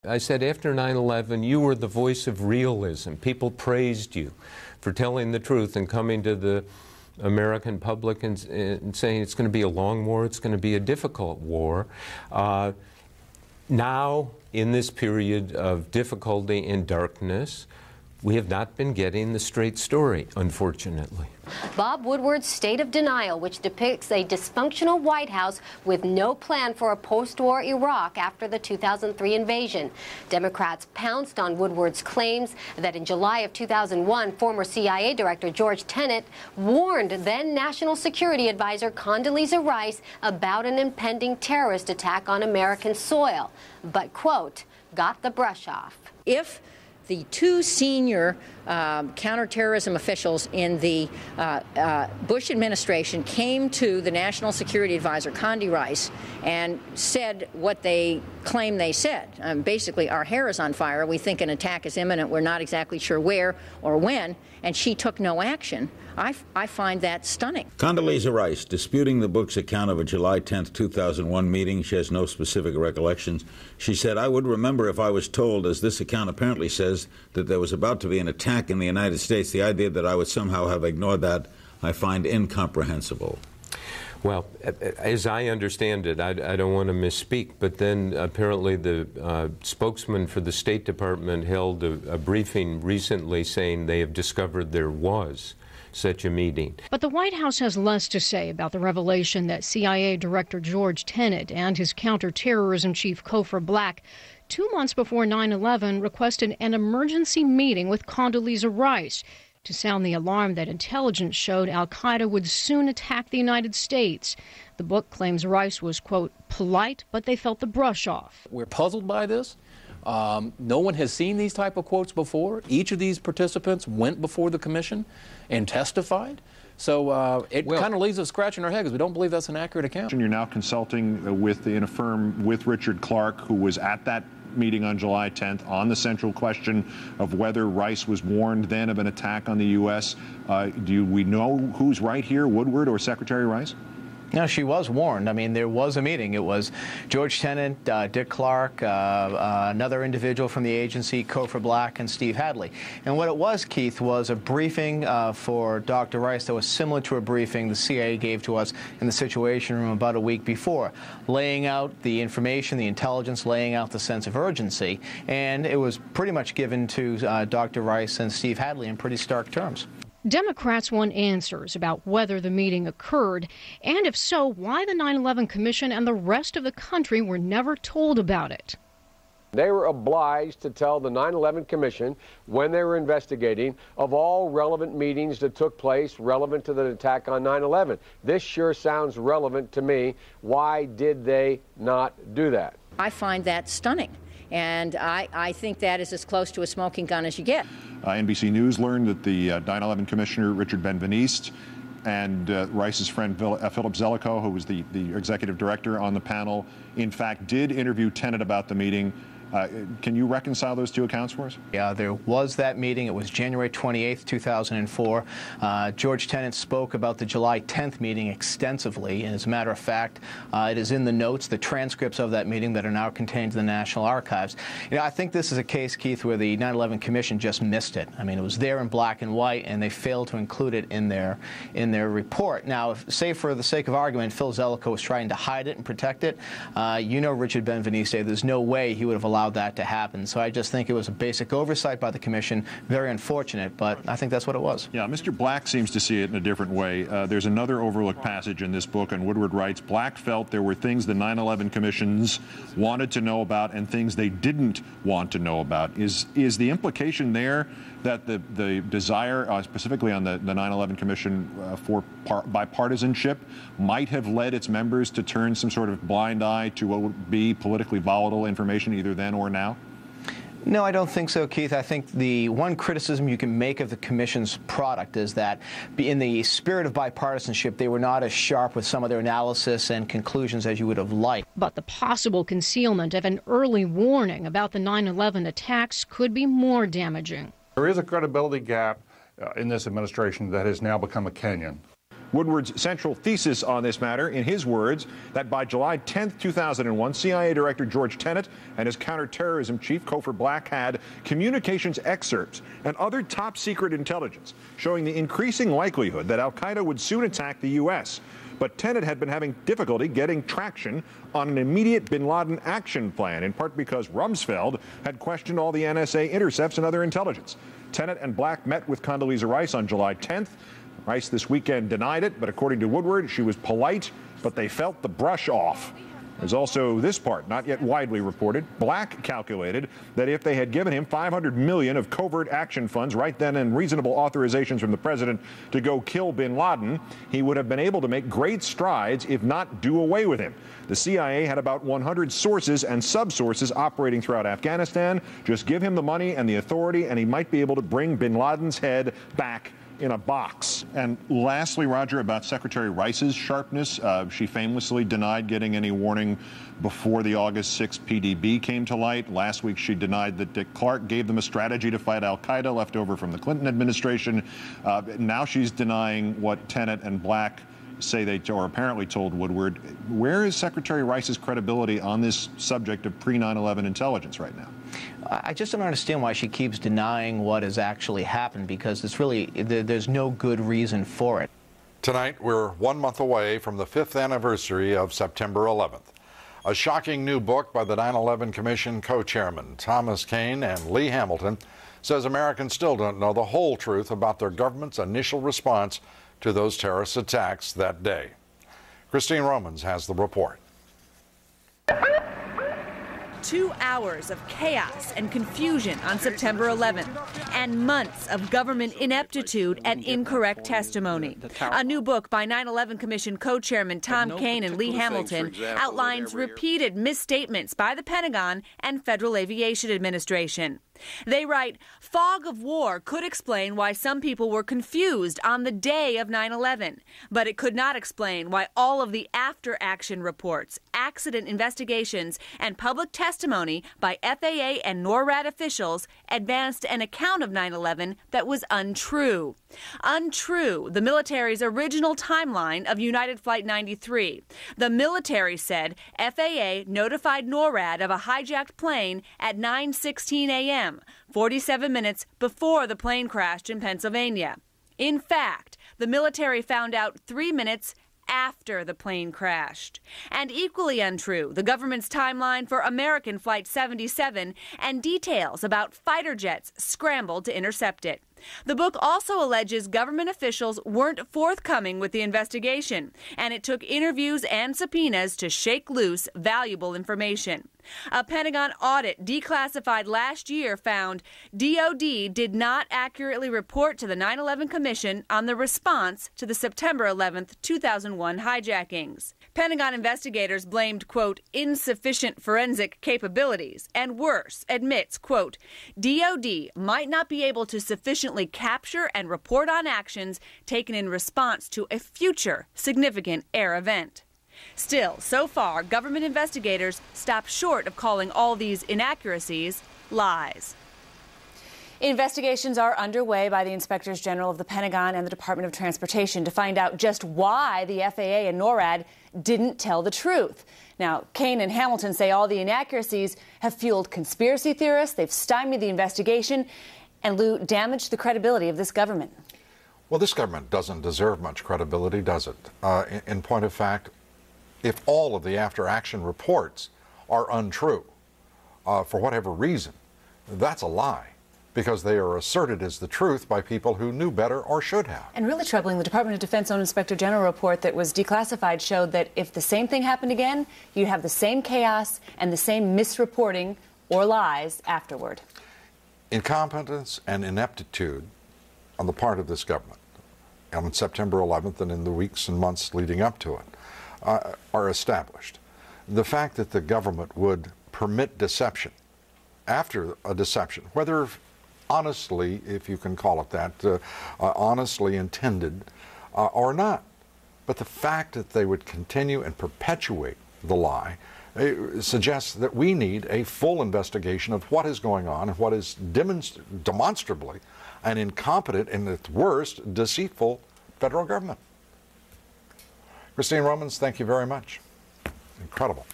I said after 9/11, you were the voice of realism. People praised you for telling the truth and coming to the American public and saying it's going to be a long war, it's going to be a difficult war. Now, in this period of difficulty and darkness, we have not been getting the straight story, unfortunately. Bob Woodward's State of Denial, which depicts a dysfunctional White House with no plan for a post-war Iraq after the 2003 invasion. Democrats pounced on Woodward's claims that in July of 2001, former CIA Director George Tenet warned then National Security Advisor Condoleezza Rice about an impending terrorist attack on American soil, but, quote, got the brush off. If the two senior counterterrorism officials in the Bush administration came to the National Security Advisor, Condi Rice, and said what they claim they said. Basically, our hair is on fire. We think an attack is imminent. We're not exactly sure where or when. And she took no action. I find that stunning. Condoleezza Rice, disputing the book's account of a July 10, 2001 meeting. She has no specific recollections. She said, I would remember if I was told, as this account apparently says, that there was about to be an attack in the United States. The idea that I would somehow have ignored that, I find incomprehensible. Well, as I understand it, I don't want to misspeak, but then apparently the spokesman for the State Department held a briefing recently saying they have discovered there was such a meeting. But the White House has less to say about the revelation that CIA Director George Tenet and his counterterrorism chief Cofer Black 2 months before 9/11 requested an emergency meeting with Condoleezza Rice to sound the alarm that intelligence showed al-Qaeda would soon attack the United States. The book claims Rice was, quote, polite, but they felt the brush off. We're puzzled by this. No one has seen these type of quotes before. Each of these participants went before the commission and testified. So it kind of leaves us scratching our head because we don't believe that's an accurate account. You're now consulting in a firm with Richard Clarke, who was at that meeting on July 10th on the central question of whether Rice was warned then of an attack on the U.S. Do we know who's right here, Woodward or Secretary Rice? No, she was warned. I mean, there was a meeting. It was George Tenet, Dick Clark, another individual from the agency, Cofer Black, and Steve Hadley. And what it was, Keith, was a briefing for Dr. Rice that was similar to a briefing the CIA gave to us in the Situation Room about a week before, laying out the information, the intelligence, laying out the sense of urgency. And it was pretty much given to Dr. Rice and Steve Hadley in pretty stark terms. Democrats want answers about whether the meeting occurred, and if so, why the 9/11 Commission and the rest of the country were never told about it. They were obliged to tell the 9/11 Commission, when they were investigating, of all relevant meetings that took place relevant to the attack on 9/11. This sure sounds relevant to me. Why did they not do that? I find that stunning. And I think that is as close to a smoking gun as you get. NBC News learned that the 9/11 Commissioner, Richard Ben-Veniste, and Rice's friend Philip Zelikow, who was the executive director on the panel, in fact did interview Tenet about the meeting. Can you reconcile those two accounts for us? Yeah, there was that meeting. It was January 28th, 2004. George Tenet spoke about the July 10th meeting extensively. And as a matter of fact, it is in the notes, the transcripts of that meeting that are now contained in the National Archives. You know, I think this is a case, Keith, where the 9/11 Commission just missed it. I mean, it was there in black and white, and they failed to include it in their report. Now, say for the sake of argument, Phil Zelikow was trying to hide it and protect it. You know Richard Ben-Veniste, there's no way he would have allowed that to happen. So I just think it was a basic oversight by the Commission. Very unfortunate, but I think that's what it was. Yeah, Mr. Black seems to see it in a different way. There's another overlooked passage in this book, and Woodward writes, Black felt there were things the 9/11 Commissions wanted to know about and things they didn't want to know about. Is the implication there that the desire, specifically on the 9/11 Commission for bipartisanship, might have led its members to turn some sort of blind eye to what would be politically volatile information either then or now? No, I don't think so, Keith. I think the one criticism you can make of the Commission's product is that in the spirit of bipartisanship, they were not as sharp with some of their analysis and conclusions as you would have liked. But the possible concealment of an early warning about the 9/11 attacks could be more damaging. There is a credibility gap in this administration that has now become a canyon. Woodward's central thesis on this matter, in his words, that by July 10, 2001, CIA Director George Tenet and his counterterrorism chief, Cofer Black, had communications excerpts and other top-secret intelligence showing the increasing likelihood that al-Qaeda would soon attack the U.S. But Tenet had been having difficulty getting traction on an immediate bin Laden action plan, in part because Rumsfeld had questioned all the NSA intercepts and other intelligence. Tenet and Black met with Condoleezza Rice on July 10th. Rice this weekend denied it, but according to Woodward, she was polite, but they felt the brush off. There's also this part, not yet widely reported. Black calculated that if they had given him $500 million of covert action funds right then and reasonable authorizations from the president to go kill bin Laden, he would have been able to make great strides, if not do away with him. The CIA had about 100 sources and sub-sources operating throughout Afghanistan. Just give him the money and the authority, and he might be able to bring bin Laden's head back in a box. And lastly, Roger, about Secretary Rice's sharpness, she famously denied getting any warning before the August 6th PDB came to light. Last week, she denied that Dick Clark gave them a strategy to fight al-Qaeda left over from the Clinton administration. Now she's denying what Tenet and Black say they or apparently told Woodward. Where is Secretary Rice's credibility on this subject of pre-9/11 intelligence right now? I just don't understand why she keeps denying what has actually happened, because it's really, there's no good reason for it. Tonight, we're 1 month away from the 5th anniversary of September 11th. A shocking new book by the 9/11 Commission co-chairman Thomas Kean and Lee Hamilton says Americans still don't know the whole truth about their government's initial response to those terrorist attacks that day. Christine Romans has the report. 2 hours of chaos and confusion on September 11th, and months of government ineptitude and incorrect testimony. A new book by 9/11 Commission co-chairman Tom Kean and Lee Hamilton outlines repeated misstatements by the Pentagon and Federal Aviation Administration. They write, fog of war could explain why some people were confused on the day of 9/11, but it could not explain why all of the after-action reports, accident investigations, and public testimony by FAA and NORAD officials advanced an account of 9/11 that was untrue. Untrue, the military's original timeline of United Flight 93. The military said FAA notified NORAD of a hijacked plane at 9:16 a.m., 47 minutes before the plane crashed in Pennsylvania. In fact, the military found out 3 minutes after the plane crashed. And equally untrue, the government's timeline for American Flight 77 and details about fighter jets scrambled to intercept it. The book also alleges government officials weren't forthcoming with the investigation, and it took interviews and subpoenas to shake loose valuable information. A Pentagon audit declassified last year found DOD did not accurately report to the 9/11 Commission on the response to the September 11th, 2001 hijackings. Pentagon investigators blamed, quote, insufficient forensic capabilities, and worse, admits, quote, DOD might not be able to sufficiently capture and report on actions taken in response to a future significant air event. Still, so far, government investigators stop short of calling all these inaccuracies lies. Investigations are underway by the Inspectors General of the Pentagon and the Department of Transportation to find out just why the FAA and NORAD didn't tell the truth. Now, Kean and Hamilton say all the inaccuracies have fueled conspiracy theorists, they've stymied the investigation, and, Lou, damaged the credibility of this government. Well, this government doesn't deserve much credibility, does it? In point of fact, if all of the after-action reports are untrue, for whatever reason, that's a lie, because they are asserted as the truth by people who knew better or should have. And really troubling, the Department of Defense own Inspector General report that was declassified showed that if the same thing happened again, you'd have the same chaos and the same misreporting or lies afterward. Incompetence and ineptitude on the part of this government on September 11th and in the weeks and months leading up to it are established. The fact that the government would permit deception after a deception, whether honestly, if you can call it that, honestly intended or not, but the fact that they would continue and perpetuate the lie suggests that we need a full investigation of what is going on and what is demonstrably an incompetent and, at worst, deceitful federal government. Christine Romans, thank you very much. Incredible.